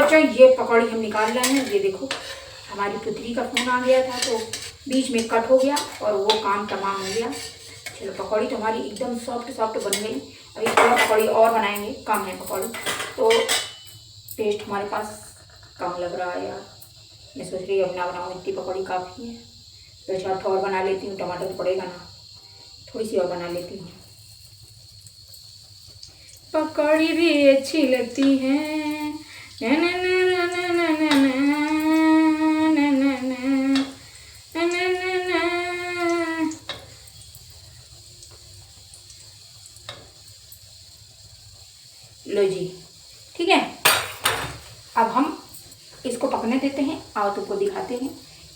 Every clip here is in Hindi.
बच्चों ये पकौड़ी हम निकाल रहे हैं। ये देखो हमारी पुत्री का फ़ोन आ गया था तो बीच में कट हो गया और वो काम तमाम हो गया। चलो पकौड़ी तो हमारी एकदम सॉफ्ट सॉफ्ट बन गई। अभी थोड़ा पकौड़ी और बनाएंगे, कम है पकौड़ी तो टेस्ट हमारे पास कम लग रहा है यार। मैं सोच रही हूँ अब ना बनाऊँ, इतनी पकौड़ी काफ़ी है। तो चार और बना लेती हूँ, टमाटर तो पड़ेगा ना, थोड़ी सी और बना लेती हूँ। पकौड़ी भी अच्छी लगती है। लो जी, ठीक है। अब हम इसको पकने देते हैं। आओ तुमको दिखाते हैं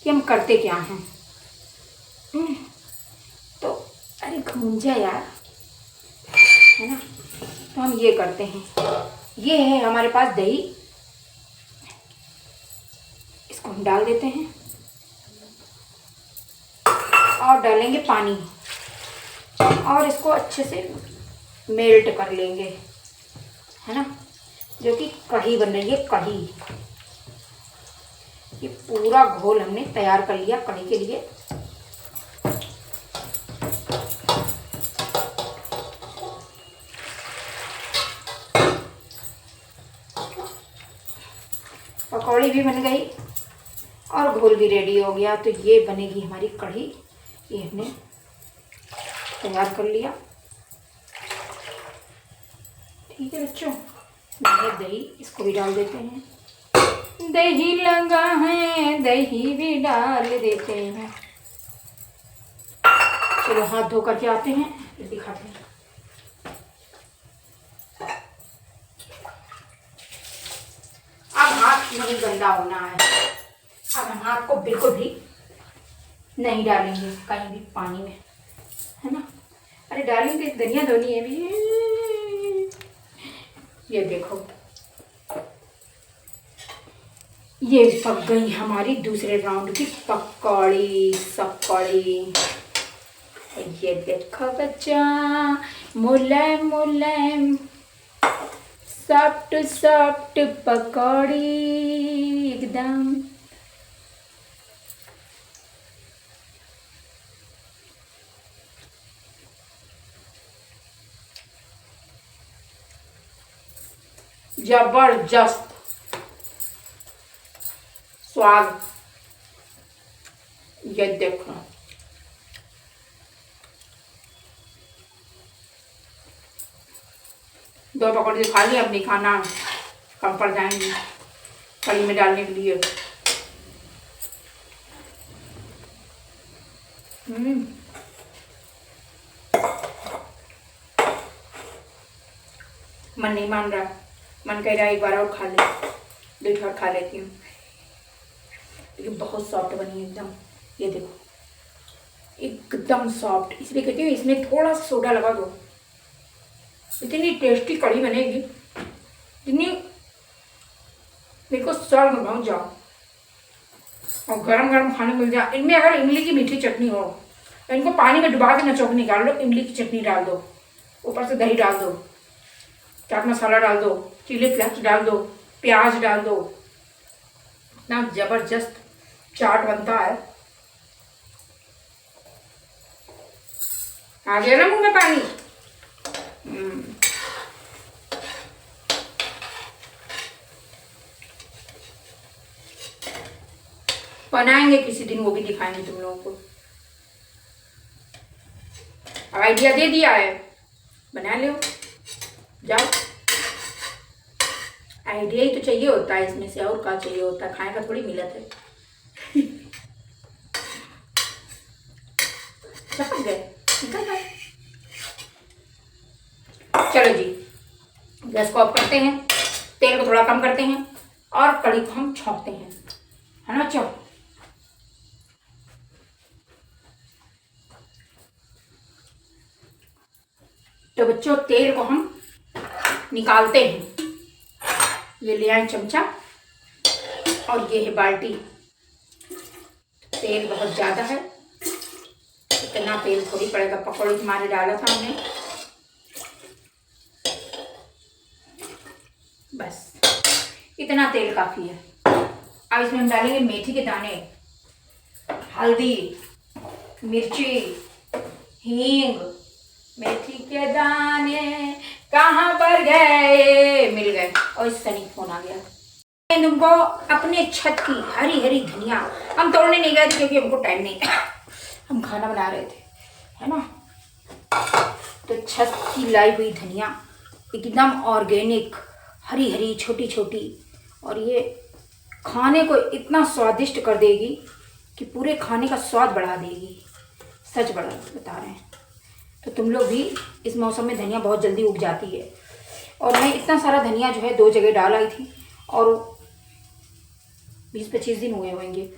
कि हम करते क्या हैं। तो अरे घूम जा यार, है ना। तो हम ये करते हैं, ये है हमारे पास दही, इसको हम डाल देते हैं और डालेंगे पानी और इसको अच्छे से मेल्ट कर लेंगे, है ना। जो कि कढ़ी बन रही है, कढ़ी। ये पूरा घोल हमने तैयार कर लिया कढ़ी के लिए। पकौड़ी भी बन गई और घोल भी रेडी हो गया। तो ये बनेगी हमारी कढ़ी। ये हमने तैयार कर लिया, ठीक है बच्चों। ये दही, इसको भी डाल देते हैं। दही लगा है, दही भी डाल देते हैं। चलो हाथ धो करके आते हैं, फिर दिखाते हैं। अब हाथ नहीं गंदा होना है। अब हम हाथ को बिल्कुल भी नहीं डालेंगे कहीं भी पानी में, है ना। अरे डालेंगे, धनिया धोनी है भी। ये देखो, ये पक गई हमारी दूसरे राउंड की पकौड़ी सकौड़ी। ये देखो बच्चा, मुलायम मुलायम सॉफ्ट सॉफ्ट पकौड़ी एकदम। जबरदस्त स्वाद। ये देखो, दो पकौड़े खा लिए, अब नहीं खाना, कम पड़ जाएंगी कढ़ी में डालने के लिए। मन नहीं मान रहा, मन कह रहा है एक बार और खा ले, दूध और खा लेती हूँ। लेकिन बहुत सॉफ्ट बनी है एकदम। ये देखो एकदम सॉफ्ट, इसलिए कहती हूँ इसमें थोड़ा सा सोडा लगा दो, इतनी टेस्टी कढ़ी बनेगी, इतनी मेरे को सर्व में पहुँच जाओ और गरम गरम खाने मिल जाए। इनमें अगर इमली की मीठी चटनी हो तो इनको पानी में डुबा के नचोक निकाल लो, इमली की चटनी डाल दो, ऊपर से दही डाल दो, चाट मसाला डाल दो, चिली फ्लेक्स डाल दो, प्याज डाल दो, इतना जबरदस्त चाट बनता है। आ गया ना मुंह में पानी। बनाएंगे किसी दिन, वो भी दिखाएंगे तुम लोगों को। अब आइडिया दे दिया है, बना लो जाओ। आइडिया ही तो चाहिए होता है इसमें से, और क्या चाहिए होता है, खाने का थोड़ी मिलत है। समझ गए, निकल गए। चलो जी, गैस को ऑफ करते हैं, तेल को थोड़ा कम करते हैं और कढ़ी को हम छौंकते हैं, है ना बच्चों। तो बच्चों तेल को हम निकालते हैं। ये ले आए चमचा और ये है बाल्टी। तेल बहुत ज़्यादा है, इतना तेल थोड़ी पड़ेगा, पकौड़ी हमारे डाला था हमने। बस इतना तेल काफ़ी है। अब इसमें हम डालेंगे मेथी के दाने, हल्दी, मिर्ची, हींग। मेथी के दाने कहाँ पर गए, मिल गए। और इस सनी फोन आ गया। तुमको अपने छत की हरी हरी धनिया हम तोड़ने नहीं गए थे क्योंकि हमको टाइम नहीं था, हम खाना बना रहे थे, है ना। तो छत की लाई हुई धनिया एकदम ऑर्गेनिक, हरी हरी, छोटी छोटी, और ये खाने को इतना स्वादिष्ट कर देगी कि पूरे खाने का स्वाद बढ़ा देगी। सच बता रहे हैं। तो तुम लोग भी इस मौसम में धनिया बहुत जल्दी उग जाती है। और मैं इतना सारा धनिया जो है 2 जगह डाल आई थी, और 20-25 दिन हुए होंगे,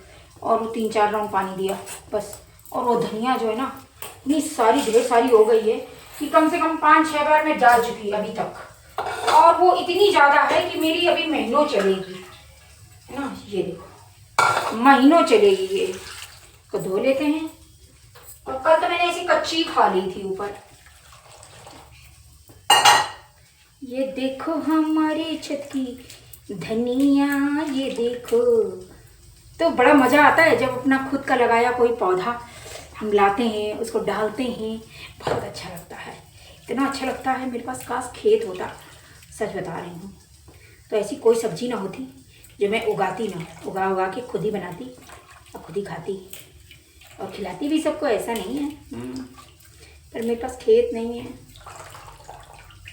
और वो 3-4 राउंड पानी दिया बस। और वो धनिया जो है ना इतनी सारी ढेर सारी हो गई है कि कम से कम 5-6 बार मैं डाल चुकी अभी तक। और वो इतनी ज़्यादा है कि मेरी अभी महीनों चलेगी, है ना। ये देखो महीनों चलेगी। ये तो धो लेते हैं। और कल तो मैंने ऐसी कच्ची खा ली थी ऊपर। ये देखो हमारी छत की धनिया, ये देखो। तो बड़ा मज़ा आता है जब अपना खुद का लगाया कोई पौधा हम लाते हैं, उसको डालते हैं, बहुत अच्छा लगता है। इतना अच्छा लगता है, मेरे पास काश खेत होता, सच बता रही हूँ। तो ऐसी कोई सब्जी ना होती जो मैं उगाती ना, उगा के खुद ही बनाती और खुद ही खाती और खिलाती भी सबको, ऐसा नहीं है। पर मेरे पास खेत नहीं है।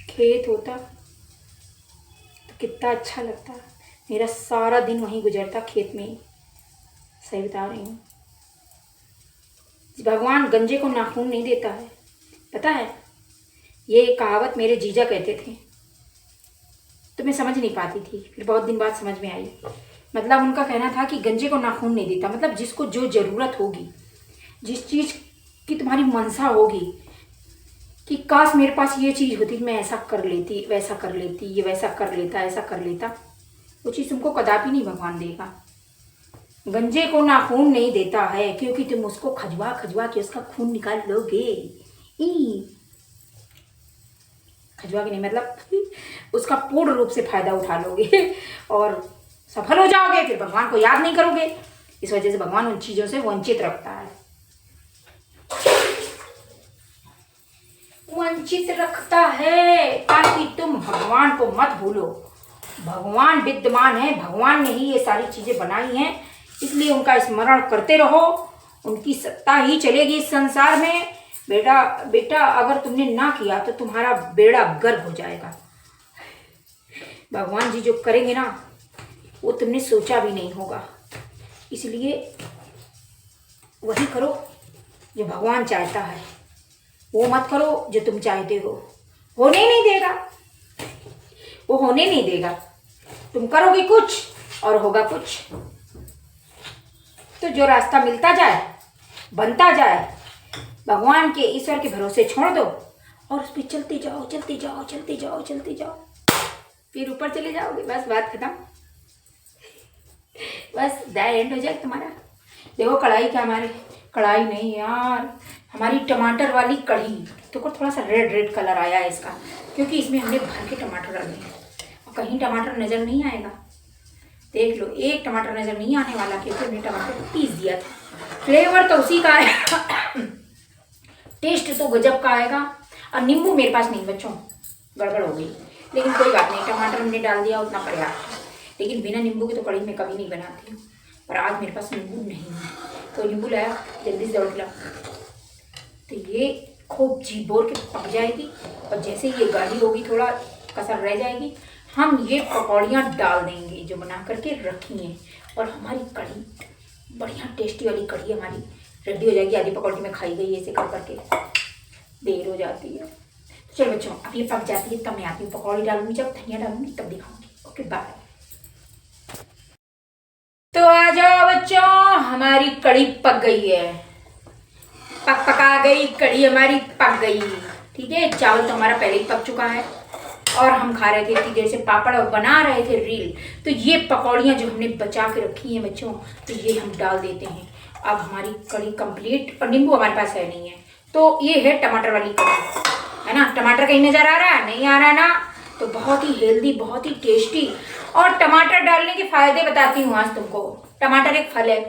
खेत होता तो कितना अच्छा लगता। मेरा सारा दिन वहीं गुजरता, खेत में ही। सही बता रही हूँ। भगवान गंजे को नाखून नहीं देता है, पता है। ये कहावत मेरे जीजा कहते थे, तो मैं समझ नहीं पाती थी। फिर बहुत दिन बाद समझ में आई। मतलब उनका कहना था कि गंजे को नाखून नहीं देता, मतलब जिसको जो ज़रूरत होगी, जिस चीज़ की तुम्हारी मनसा होगी कि काश मेरे पास ये चीज़ होती, मैं ऐसा कर लेती, वैसा कर लेती, ये वैसा कर लेता, ऐसा कर लेता, वो चीज़ तुमको कदापि नहीं भगवान देगा। गंजे को नाखून नहीं देता है क्योंकि तुम उसको खजवा खजवा के उसका खून निकाल लोगे। खजवा के नहीं, मतलब उसका पूर्ण रूप से फायदा उठा लोगे और सफल हो जाओगे। फिर भगवान को याद नहीं करोगे। इस वजह से भगवान उन चीज़ों से वंचित रखता है, वंचित रखता है, ताकि तुम भगवान को मत भूलो। भगवान विद्यमान है, भगवान ने ही ये सारी चीज़ें बनाई हैं, इसलिए उनका स्मरण करते रहो। उनकी सत्ता ही चलेगी इस संसार में। बेटा अगर तुमने ना किया तो तुम्हारा बेड़ा गर्क हो जाएगा। भगवान जी जो करेंगे ना, वो तुमने सोचा भी नहीं होगा। इसलिए वही करो जो भगवान चाहता है, वो मत करो जो तुम चाहते हो। होने नहीं देगा, वो होने नहीं देगा। तुम करोगे कुछ और होगा कुछ। तो जो रास्ता मिलता जाए, बनता जाए, भगवान के, ईश्वर के भरोसे छोड़ दो और उस पर चलते जाओ, चलते जाओ, चलते जाओ, चलते जाओ, फिर ऊपर चले जाओगे। बस बात खत्म। बस दाय एंड हो जाए तुम्हारा। देखो कढ़ाई क्या, हमारे कढ़ाई नहीं यार, हमारी टमाटर वाली कढ़ी। तो थोड़ा सा रेड रेड कलर आया है इसका, क्योंकि इसमें हमने भर के टमाटर डाले हैं। और कहीं टमाटर नज़र नहीं आएगा, देख लो, एक टमाटर नज़र नहीं आने वाला क्योंकि हमने टमाटर पीस दिया था। फ्लेवर तो उसी का है, टेस्ट तो गजब का आएगा। और नींबू मेरे पास नहीं बच्चों, गड़बड़ हो गई, लेकिन कोई बात नहीं, टमाटर हमने डाल दिया उतना पर्याप्त है। लेकिन बिना नींबू के तो कढ़ी में कभी नहीं बनाती हूँ, पर आज मेरे पास नींबू नहीं है, तो नींबू लाया, जल्दी से दौड़ खिलाओ। तो ये खूब जी बोर के पक जाएगी, और जैसे ये गाढ़ी होगी, थोड़ा कसर रह जाएगी, हम ये पकौड़ियाँ डाल देंगे जो बना करके रखी हैं, और हमारी कढ़ी बढ़िया टेस्टी वाली कढ़ी हमारी रेडी हो जाएगी। आधी पकौड़ी में खाई गई ऐसे कर करके, देर हो जाती है। तो चलो बच्चों, अब ये पक जाती है तब मैं आती हूँ, पकौड़ी डालूंगी, जब धनिया डालूंगी तब दिखाऊंगी। Okay bye. तो आ जाओ बच्चों, हमारी कढ़ी पक गई है, पका गई कढ़ी हमारी, पक गई। ठीक है, चावल तो हमारा पहले ही पक चुका है, और हम खा रहे थे इतनी देर से पापड़ और बना रहे थे रील। तो ये पकौड़ियाँ जो हमने बचा के रखी हैं बच्चों, तो ये हम डाल देते हैं। अब हमारी कढ़ी कंप्लीट, और नींबू हमारे पास है नहीं है, तो ये है टमाटर वाली कढ़ी, है ना। टमाटर कहीं नजर आ रहा है, नहीं आ रहा ना, तो बहुत ही हेल्दी, बहुत ही टेस्टी। और टमाटर डालने के फायदे बताती हूँ आज तुमको। टमाटर एक फल है।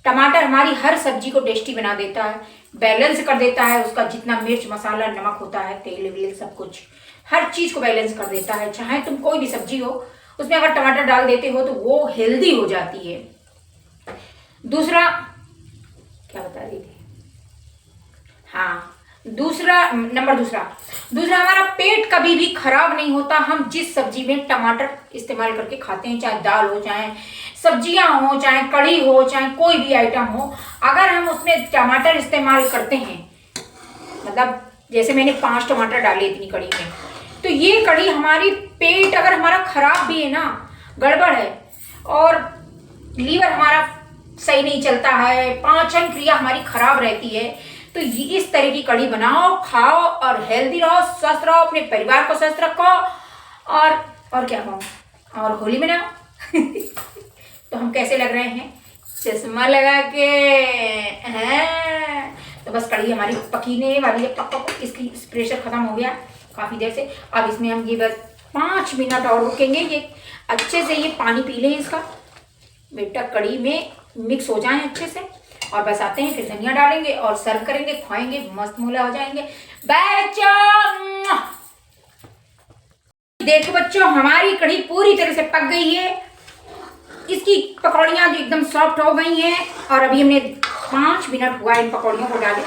टमाटर हमारी हर सब्जी को टेस्टी बना देता है, बैलेंस कर देता है। उसका जितना मिर्च मसाला नमक होता है, तेल वेल सब कुछ, हर चीज को बैलेंस कर देता है। चाहे तुम कोई भी सब्जी हो उसमें अगर टमाटर डाल देते हो तो वो हेल्दी हो जाती है। दूसरा क्या बता रही थी, हाँ दूसरा हमारा पेट कभी भी खराब नहीं होता। हम जिस सब्जी में टमाटर इस्तेमाल करके खाते हैं, चाहे दाल हो, चाहे सब्जियां हो, चाहे कढ़ी हो, चाहे कोई भी आइटम हो, अगर हम उसमें टमाटर इस्तेमाल करते हैं, मतलब जैसे मैंने 5 टमाटर डाले इतनी कढ़ी में, तो ये कढ़ी हमारी पेट अगर हमारा खराब भी है ना, गड़बड़ है, और लीवर हमारा सही नहीं चलता है, पाचन क्रिया हमारी खराब रहती है, तो इस तरह की कढ़ी बनाओ, खाओ और हेल्दी रहो, स्वस्थ रहो, अपने परिवार को स्वस्थ रखो। और क्या कहूँ, और होली मनाओ। तो हम कैसे लग रहे हैं, चश्मा लगा के हैं। तो बस कढ़ी हमारी पकीने वाली है, पक इसकी प्रेशर खत्म हो गया काफी देर से। अब इसमें हम ये बस 5 मिनट और रुकेंगे, ये अच्छे से ये पानी पी लें इसका, बेटा कढ़ी में मिक्स हो जाए अच्छे से। और बस आते हैं, फिर धनिया डालेंगे और सर्व करेंगे, खाएंगे, मस्त मोला हो जाएंगे। बाय बच्चों। देखो बच्चों, हमारी कढ़ी पूरी तरह से पक गई है, इसकी पकौड़ियाँ जो एकदम सॉफ्ट हो गई हैं। और अभी हमने 5 मिनट हुआ इन पकौड़ियों को डाले,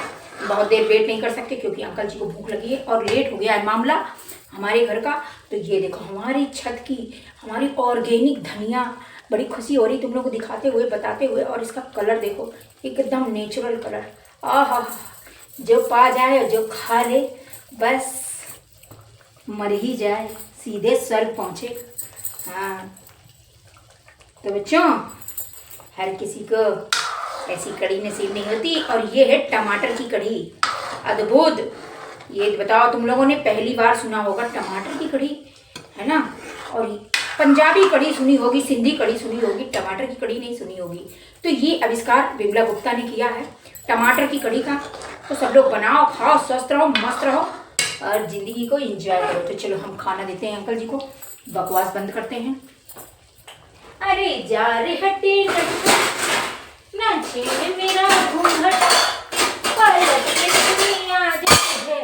बहुत देर वेट नहीं कर सकते क्योंकि अंकल जी को भूख लगी है और लेट हो गया है मामला हमारे घर का। तो ये देखो हमारी छत की हमारी ऑर्गेनिक धनिया, बड़ी खुशी हो रही तुम लोगों को दिखाते हुए, बताते हुए। और इसका कलर देखो, एकदम नेचुरल कलर। आहा, जो पा जाए और जो खा ले बस मर ही जाए, सीधे स्वर्ग पहुँचे। हाँ तो बच्चों, हर किसी को ऐसी कढ़ी नसीब नहीं होती। और ये है टमाटर की कढ़ी, अद्भुत। ये बताओ, तुम लोगों ने पहली बार सुना होगा टमाटर की कढ़ी, है ना? और पंजाबी कढ़ी सुनी होगी, सिंधी कढ़ी सुनी होगी, टमाटर की कढ़ी नहीं सुनी होगी। तो ये आविष्कार विमला गुप्ता ने किया है टमाटर की कढ़ी का। तो सब लोग बनाओ, खाओ, स्वस्थ रहो, मस्त रहो और जिंदगी को एंजॉय करो। तो चलो हम खाना देते हैं अंकल जी को, बकवास बंद करते हैं। अरे जा रे हटे ना छेड़ मेरा घूंघट, पलट के दुनिया जैसे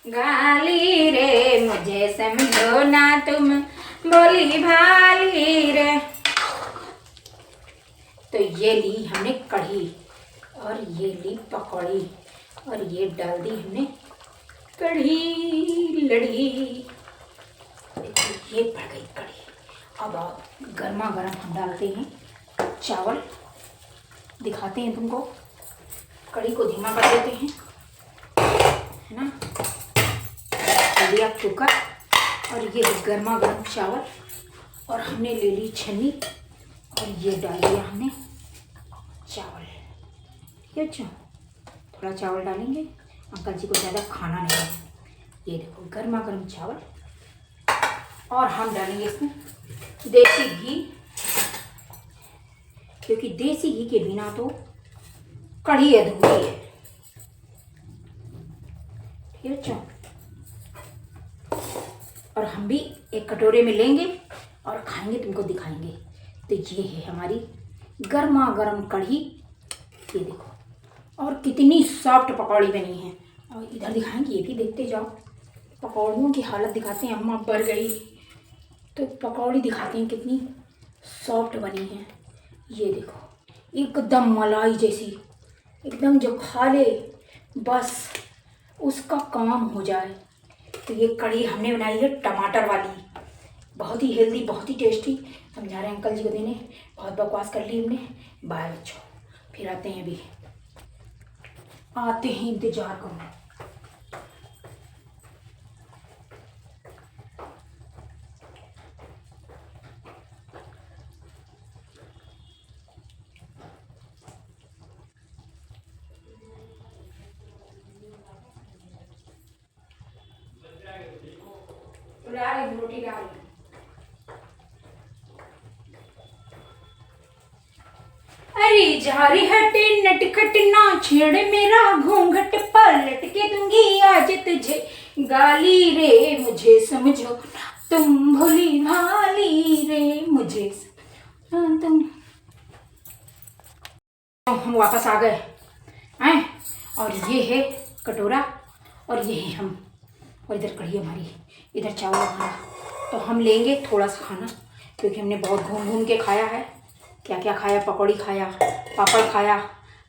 गाली रे, मुझे समझो ना तुम बोली भाली रे। तो ये ली हमने कढ़ी और ये ली पकौड़ी और ये डाल दी हमने कढ़ी लड़ी। ये पड़ गई कढ़ी। अब गर्मा गर्म हम डालते हैं चावल, दिखाते हैं तुमको। कढ़ी को धीमा कर देते हैं, है ना? दिया कुकर और ये गर्मा गर्म चावल, और हमने ले ली छन्नी और ये डाल दिया हमने चावल। ये अच्छा, थोड़ा चावल डालेंगे, अंकल जी को ज़्यादा खाना नहीं है। ये देखो गर्मा गर्म चावल, और हम डालेंगे इसमें देसी घी, क्योंकि देसी घी के बिना तो कढ़ी अधूरी है। ठीक है, और हम भी एक कटोरे में लेंगे और खाएंगे, तुमको दिखाएंगे। तो ये है हमारी गर्मा गर्म कढ़ी, ये देखो। और कितनी सॉफ्ट पकौड़ी बनी है। और इधर दिखाएंगे, ये भी देखते जाओ। पकौड़ियों की हालत दिखाते हैं, अम्मा बढ़ गई तो पकौड़ी दिखाते हैं कितनी सॉफ्ट बनी है। ये देखो एकदम मलाई जैसी, एकदम जो खा ले बस उसका काम हो जाए। तो ये कढ़ी हमने बनाई है टमाटर वाली, बहुत ही हेल्दी, बहुत ही टेस्टी। हम जा रहे हैं अंकल जी को देने, बहुत बकवास कर ली हमने। बाय बच्चों, फिर आते हैं, अभी आते हैं, इंतजार करो। रोटी डाल, अरे जा रही हटे नटखट ना छेड़ मेरा घूंघट, पलट के दूंगी आज तुझे गाली रे, मुझे समझो तुम भोली भाली रे मुझे तुम। हम वापस आ गए हैं और ये है कटोरा और ये है हम, और इधर कढ़ी हमारी, इधर चावल हमारा। तो हम लेंगे थोड़ा सा खाना क्योंकि हमने बहुत घूम घूम के खाया है। क्या क्या खाया, पकौड़ी खाया, पापड़ खाया,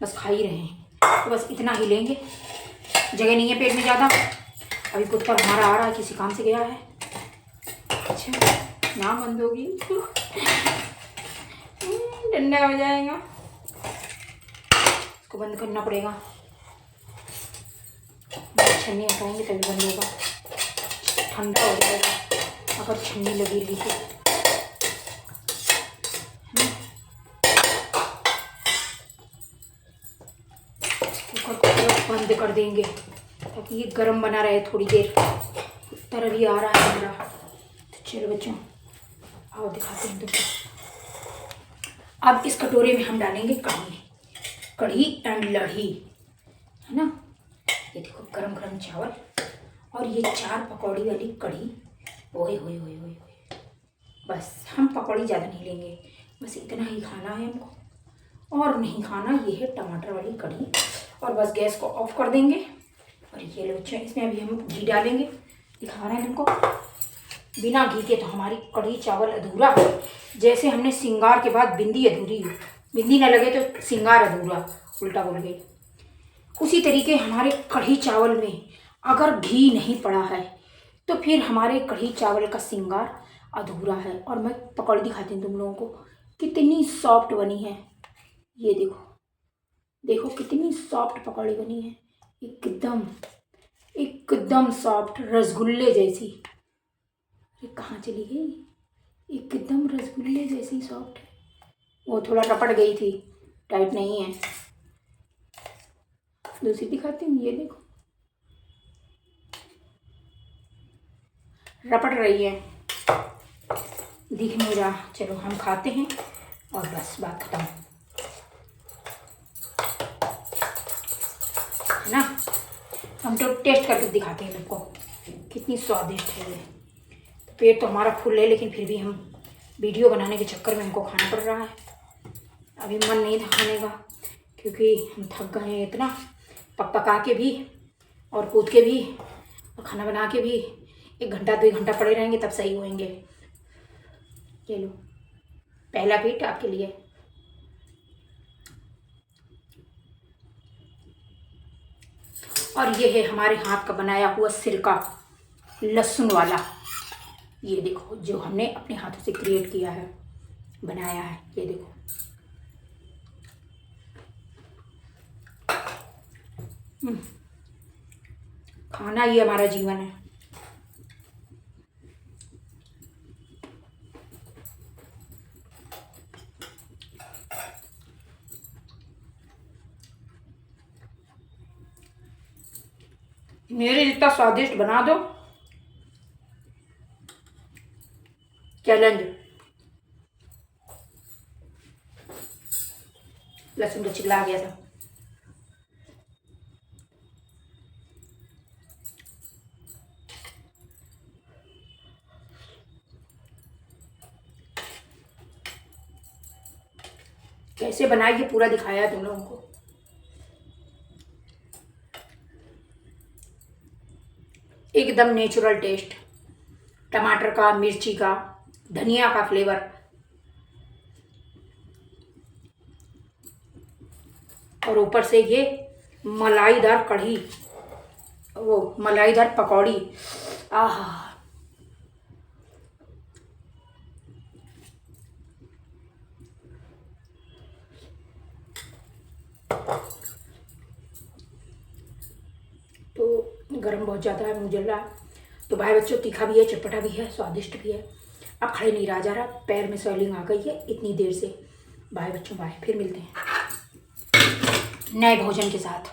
बस खा ही रहे हैं। तो बस इतना ही लेंगे, जगह नहीं है पेट में ज़्यादा। अभी कुत्ता हमारा आ रहा है, किसी काम से गया है। अच्छा ना बंद होगी डंडा हो जाएगा, इसको बंद करना पड़ेगा। छन्नी हटाएंगे तभी बंद होगा, ठंडा हो जाएगा अगर छन्नी लगी रही तो। कुकर को बंद कर देंगे ताकि ये गर्म बना रहे थोड़ी देर। उत्तर अभी आ रहा है मेरा। तो चलो बच्चों आओ दिखाते हैं तुमको। अब इस कटोरे में हम डालेंगे कढ़ी, कढ़ी एंड लढ़ी, है ना। ये देखो गरम गरम चावल और ये 4 पकौड़ी वाली कढ़ी। ओए होए होए होए, बस हम पकौड़ी ज़्यादा नहीं लेंगे, बस इतना ही खाना है हमको और नहीं खाना। ये है टमाटर वाली कढ़ी और बस गैस को ऑफ कर देंगे। और ये लो बच्चों, इसमें अभी हम घी डालेंगे, दिखा रहे हैं तुमको। बिना घी के तो हमारी कढ़ी चावल अधूरा है। जैसे हमने श्रृंगार के बाद बिंदी अधूरी हो, बिंदी न लगे तो श्रृंगार अधूरा, उल्टा बोल गई। उसी तरीके हमारे कढ़ी चावल में अगर घी नहीं पड़ा है तो फिर हमारे कढ़ी चावल का श्रृंगार अधूरा है। और मैं पकौड़ी दिखाती हूँ तुम लोगों को, कितनी सॉफ्ट बनी है। ये देखो, देखो कितनी सॉफ्ट पकौड़ी बनी है, एकदम एकदम सॉफ्ट, रसगुल्ले जैसी। ये कहाँ चली गई, एकदम रसगुल्ले जैसी सॉफ्ट है। वो थोड़ा रपट गई थी, टाइट नहीं है। दूसरी दिखाती हूँ, ये देखो रपट रही है, दिख नहीं रहा। चलो हम खाते हैं और बस बात खत्म, है ना। हम तो टेस्ट करके दिखाते हैं तुमको कितनी स्वादिष्ट है ये। पेट तो हमारा फुल है लेकिन फिर भी हम वीडियो बनाने के चक्कर में हमको खाना पड़ रहा है। अभी मन नहीं था खाने का क्योंकि हम थक गए हैं इतना, पका के भी और कूद के भी और खाना बना के भी। 1 घंटा 2 घंटा पड़े रहेंगे तब सही होएंगे। ये लो पहला पीट आपके लिए। और ये है हमारे हाथ का बनाया हुआ सिरका, लहसुन वाला। ये देखो जो हमने अपने हाथों से क्रिएट किया है, बनाया है। ये देखो खाना ही हमारा जीवन है। मेरे जितना स्वादिष्ट बना दो, चैलेंज। लहसुन तो चिल्ला गया था। कैसे बनाई ये पूरा दिखाया तुम लोगों को। एकदम नेचुरल टेस्ट, टमाटर का, मिर्ची का, धनिया का फ्लेवर। और ऊपर से ये मलाईदार कढ़ी, वो मलाईदार पकौड़ी। आहा, तो गरम बहुत ज़्यादा है, मुझे लगा। तो भाई बच्चों, तीखा भी है, चटपटा भी है, स्वादिष्ट भी है। अब खड़े नहीं रहा जा रहा, पैर में स्वेलिंग आ गई है इतनी देर से। बाय बच्चों, बाय, फिर मिलते हैं नए भोजन के साथ।